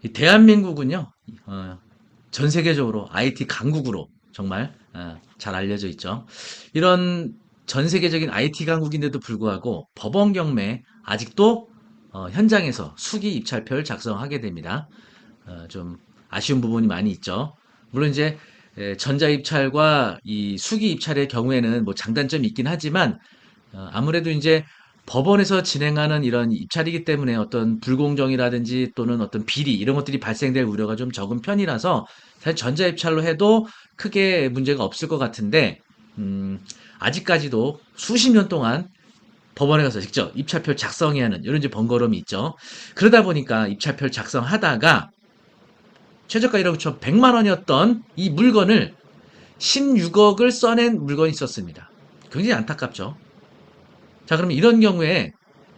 이 대한민국은요, 전 세계적으로 IT 강국으로 정말 잘 알려져 있죠. 이런 전 세계적인 IT 강국인데도 불구하고 법원 경매 아직도 현장에서 수기 입찰표를 작성하게 됩니다. 좀 아쉬운 부분이 많이 있죠. 물론 이제 전자 입찰과 이 수기 입찰의 경우에는 뭐 장단점이 있긴 하지만 아무래도 이제 법원에서 진행하는 이런 입찰이기 때문에 어떤 불공정이라든지 또는 어떤 비리 이런 것들이 발생될 우려가 좀 적은 편이라서 사실 전자 입찰로 해도 크게 문제가 없을 것 같은데 음, 아직까지도 수십 년 동안 법원에 가서 직접 입찰표 작성해야 하는 이런 이제 번거로움이 있죠. 그러다 보니까 입찰표를 작성하다가 최저가 1억 1,100만 원이었던 이 물건을 16억을 써낸 물건이 있었습니다. 굉장히 안타깝죠. 자, 그러면 이런 경우에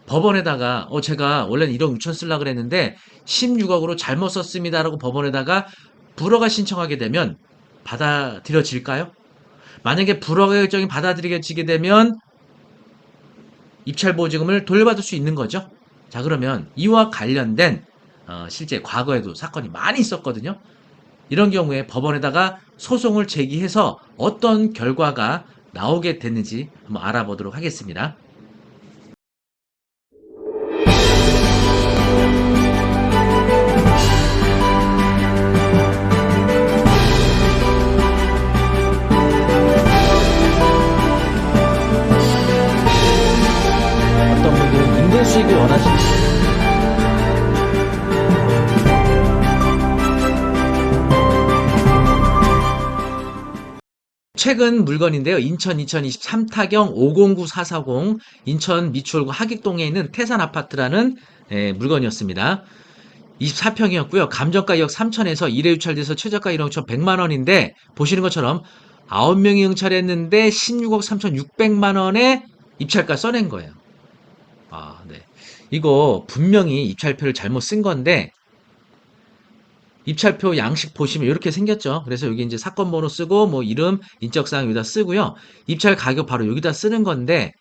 법원에다가 제가 원래는 1억 6천 쓰려고 그랬는데 16억으로 잘못 썼습니다라고 법원에다가 불허가 신청하게 되면 받아들여질까요? 만약에 불허가 결정이 받아들여지게 되면 입찰 보증금을 돌려받을 수 있는 거죠. 자, 그러면 이와 관련된 실제 과거에도 사건이 많이 있었거든요. 이런 경우에 법원에다가 소송을 제기해서 어떤 결과가 나오게 됐는지 한번 알아보도록 하겠습니다. 어떤 분들은 임대 수익을 원하시는 최근 물건인데요. 인천 2023 타경 509440 인천 미추홀구 하객동에 있는 태산 아파트라는 물건이었습니다. 24평이었고요. 감정가 2억 3천에서 1회 유찰돼서 최저가 1억 1,100만 원인데 보시는 것처럼 9명이 응찰했는데 16억 3,600만 원에 입찰가 써낸 거예요. 아, 네. 이거 분명히 입찰표를 잘못 쓴 건데 입찰표 양식 보시면 이렇게 생겼죠. 그래서 여기 이제 사건 번호 쓰고 뭐 이름, 인적사항 여기다 쓰고요. 입찰 가격 바로 여기다 쓰는 건데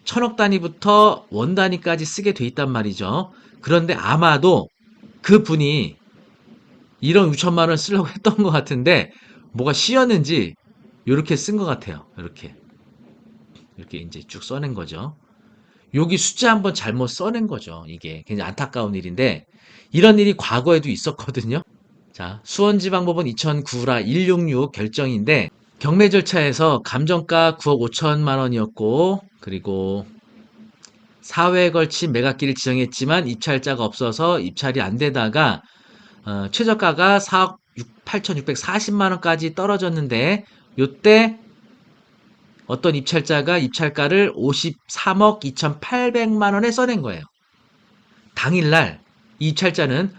천억 단위부터 원 단위까지 쓰게 돼 있단 말이죠. 그런데 아마도 그 분이 1억 6천만 원 쓰려고 했던 것 같은데 뭐가 씌었는지 이렇게 쓴 것 같아요. 이렇게 이제 쭉 써낸 거죠. 여기 숫자 한번 잘못 써낸 거죠. 이게 굉장히 안타까운 일인데 이런 일이 과거에도 있었거든요. 자, 수원지방법원 2009라 166 결정인데 경매 절차에서 감정가 9억 5천만 원이었고 그리고 4회에 걸친 매각기를 지정했지만 입찰자가 없어서 입찰이 안 되다가 최저가가 4억 8,640만 원까지 떨어졌는데 요때 어떤 입찰자가 입찰가를 53억 2,800만 원에 써낸 거예요. 당일날 이 입찰자는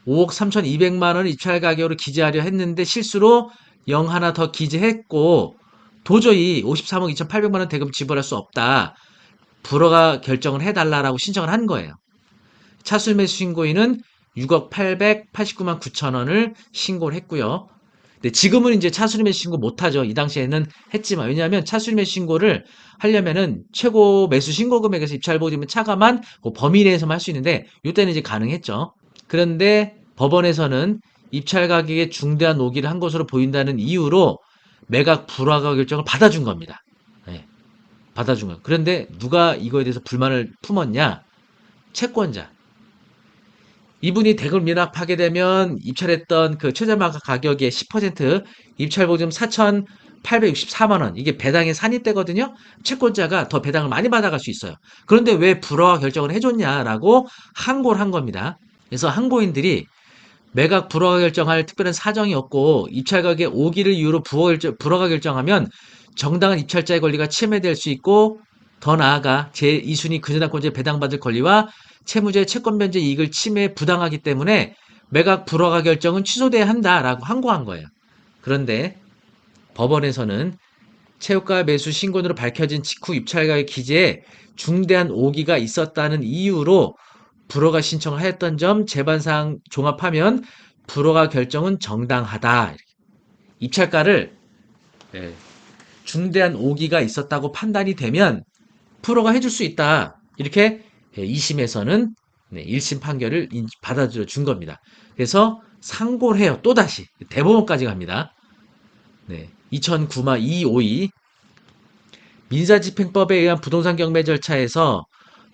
5억 3,200만 원 입찰 가격으로 기재하려 했는데 실수로 0 하나 더 기재했고 도저히 53억 2,800만 원 대금 지불할 수 없다. 불허가 결정을 해달라라고 신청을 한 거예요. 차수매수 신고인은 6억 889만 9천 원을 신고를 했고요. 근데 지금은 이제 차수매수 신고 못하죠. 이 당시에는 했지만 왜냐하면 차수매수 신고를 하려면은 최고 매수 신고 금액에서 입찰 보증금 차감한 그 범위 내에서만 할 수 있는데 이때는 이제 가능했죠. 그런데 법원에서는 입찰 가격에 중대한 오기를 한 것으로 보인다는 이유로 매각 불허가 결정을 받아준 겁니다. 네, 받아준 거예요. 그런데 누가 이거에 대해서 불만을 품었냐? 채권자. 이분이 대금을 미납하게 되면 입찰했던 그 최저마각 가격의 10% 입찰보증 4,864만 원 이게 배당에 산입되거든요. 채권자가 더 배당을 많이 받아갈 수 있어요. 그런데 왜 불허가 결정을 해줬냐라고 항고를 한 겁니다. 그래서 항고인들이 매각 불허가 결정할 특별한 사정이 없고 입찰 가격의 오기를 이유로 불허가 결정하면 정당한 입찰자의 권리가 침해될 수 있고 더 나아가 제2순위 근저당권자의 배당받을 권리와 채무자의 채권변제 이익을 침해 부당하기 때문에 매각 불허가 결정은 취소돼야 한다라고 항고한 거예요. 그런데 법원에서는 최고가 매수 신고로 밝혀진 직후 입찰가격 기재에 중대한 오기가 있었다는 이유로 불허가 신청을 하였던 점 재반사항 종합하면 불허가 결정은 정당하다. 입찰가를 예, 중대한 오기가 있었다고 판단이 되면 불허가 해줄 수 있다. 이렇게 2심에서는 네, 1심 판결을 받아들여 준 겁니다. 그래서 상고를 해요. 또다시 대법원까지 갑니다. 네, 2009마 252 민사집행법에 의한 부동산 경매 절차에서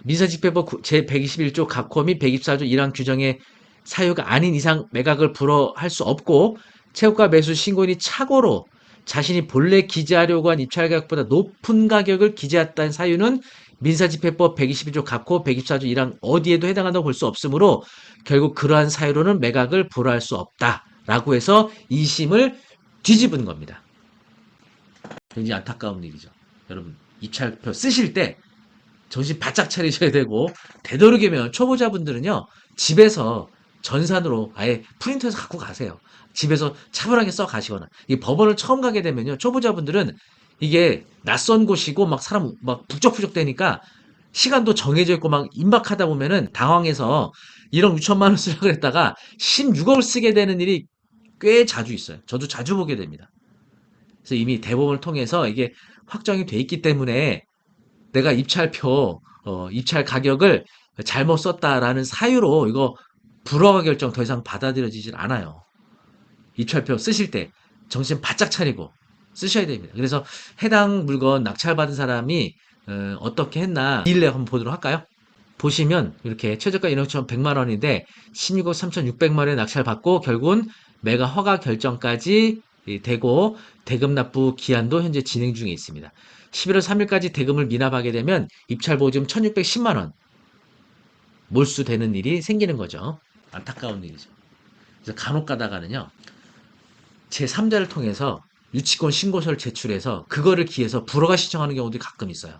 민사집행법 제121조 각호 및 124조 1항 규정의 사유가 아닌 이상 매각을 불허할 수 없고 채무가 매수 신고인이 착오로 자신이 본래 기재하려고 한 입찰 가격보다 높은 가격을 기재했다는 사유는 민사집행법 121조 각호 124조 1항 어디에도 해당한다고 볼 수 없으므로 결국 그러한 사유로는 매각을 불허할 수 없다라고 해서 2심을 뒤집은 겁니다. 굉장히 안타까운 일이죠. 여러분 입찰표 쓰실 때 정신 바짝 차리셔야 되고 되도록이면 초보자분들은요 집에서 전산으로 아예 프린터해서 갖고 가세요. 집에서 차분하게 써 가시거나 이 법원을 처음 가게 되면요 초보자분들은 이게 낯선 곳이고 막 사람 막 북적북적 되니까 시간도 정해져 있고 막 임박하다 보면은 당황해서 1억 6천만 원 쓰려고 했다가 16억을 쓰게 되는 일이 꽤 자주 있어요. 저도 자주 보게 됩니다. 그래서 이미 대법원을 통해서 이게 확정이 돼 있기 때문에 내가 입찰표, 입찰 가격을 잘못 썼다라는 사유로 이거 불허가 결정 더 이상 받아들여지질 않아요. 입찰표 쓰실 때 정신 바짝 차리고 쓰셔야 됩니다. 그래서 해당 물건 낙찰받은 사람이 어떻게 했나 일례 한번 보도록 할까요? 보시면 이렇게 최저가 1억 1,100만 원인데 16억 3,600만 원에 낙찰받고 결국은 매각 허가 결정까지 되고 대금 납부 기한도 현재 진행 중에 있습니다. 11월 3일까지 대금을 미납하게 되면 입찰 보증 1,610만 원 몰수되는 일이 생기는 거죠. 안타까운 일이죠. 그래서 간혹 가다가는요. 제3자를 통해서 유치권 신고서를 제출해서 그거를 기해서 불허가 신청하는 경우도 가끔 있어요.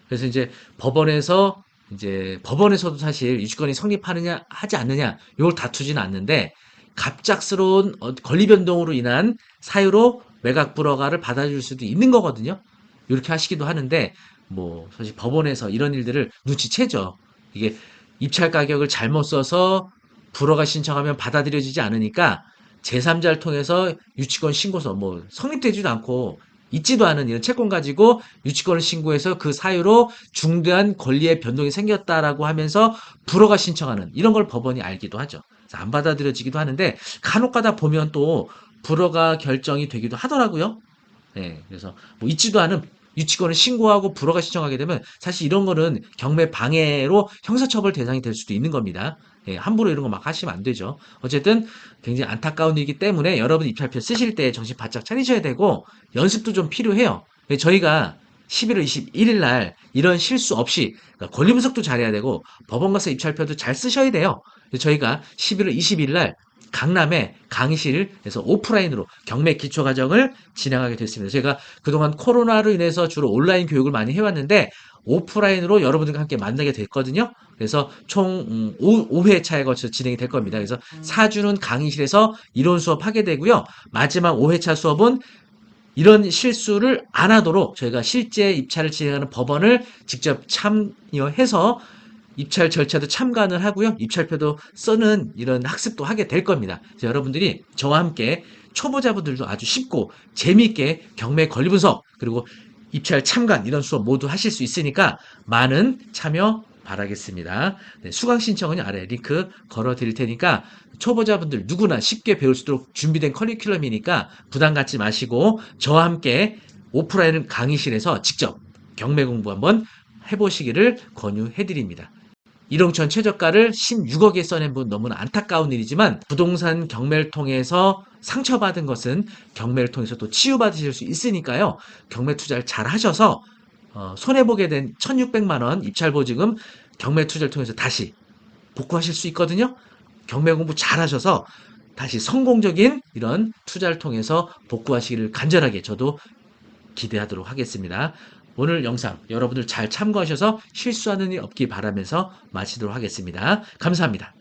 그래서 이제 법원에서도 사실 유치권이 성립하느냐 하지 않느냐 이걸 다투지는 않는데 갑작스러운 권리 변동으로 인한 사유로 매각 불허가를 받아줄 수도 있는 거거든요. 이렇게 하시기도 하는데 뭐 사실 법원에서 이런 일들을 눈치채죠. 이게 입찰 가격을 잘못 써서 불허가 신청하면 받아들여지지 않으니까 제3자를 통해서 유치권 신고서 뭐 성립되지도 않고 있지도 않은 이런 채권 가지고 유치권을 신고해서 그 사유로 중대한 권리의 변동이 생겼다라고 하면서 불허가 신청하는 이런 걸 법원이 알기도 하죠. 그래서 안 받아들여지기도 하는데 간혹 가다 보면 또 불허가 결정이 되기도 하더라고요. 네, 그래서 뭐 있지도 않은 유치권을 신고하고 불허가 신청하게 되면 사실 이런 거는 경매 방해로 형사처벌 대상이 될 수도 있는 겁니다. 예, 함부로 이런 거 막 하시면 안 되죠. 어쨌든 굉장히 안타까운 일이기 때문에 여러분 입찰표 쓰실 때 정신 바짝 차리셔야 되고 연습도 좀 필요해요. 예, 저희가 11월 21일 날 이런 실수 없이 그러니까 권리 분석도 잘해야 되고 법원 가서 입찰표도 잘 쓰셔야 돼요. 저희가 11월 22일 날 강남의 강의실에서 오프라인으로 경매 기초 과정을 진행하게 됐습니다. 제가 그동안 코로나로 인해서 주로 온라인 교육을 많이 해왔는데 오프라인으로 여러분들과 함께 만나게 됐거든요. 그래서 총 5회차에 걸쳐 진행이 될 겁니다. 그래서 4주는 강의실에서 이론 수업하게 되고요. 마지막 5회차 수업은 이런 실수를 안 하도록 저희가 실제 입찰을 진행하는 법원을 직접 참여해서 입찰 절차도 참관을 하고요. 입찰표도 쓰는 이런 학습도 하게 될 겁니다. 그래서 여러분들이 저와 함께 초보자분들도 아주 쉽고 재미있게 경매 권리 분석 그리고 입찰 참관 이런 수업 모두 하실 수 있으니까 많은 참여 바라겠습니다. 네, 수강 신청은 아래 링크 걸어 드릴 테니까 초보자분들 누구나 쉽게 배울 수 있도록 준비된 커리큘럼이니까 부담 갖지 마시고 저와 함께 오프라인 강의실에서 직접 경매 공부 한번 해보시기를 권유해 드립니다. 1억 전 최저가를 16억에 써낸 분 너무나 안타까운 일이지만 부동산 경매를 통해서 상처받은 것은 경매를 통해서 또 치유받으실 수 있으니까요. 경매 투자를 잘 하셔서 손해보게 된 1,600만 원 입찰 보증금 경매 투자를 통해서 다시 복구하실 수 있거든요. 경매 공부 잘 하셔서 다시 성공적인 이런 투자를 통해서 복구하시기를 간절하게 저도 기대하도록 하겠습니다. 오늘 영상 여러분들 잘 참고하셔서 실수하는 일 없기 바라면서 마치도록 하겠습니다. 감사합니다.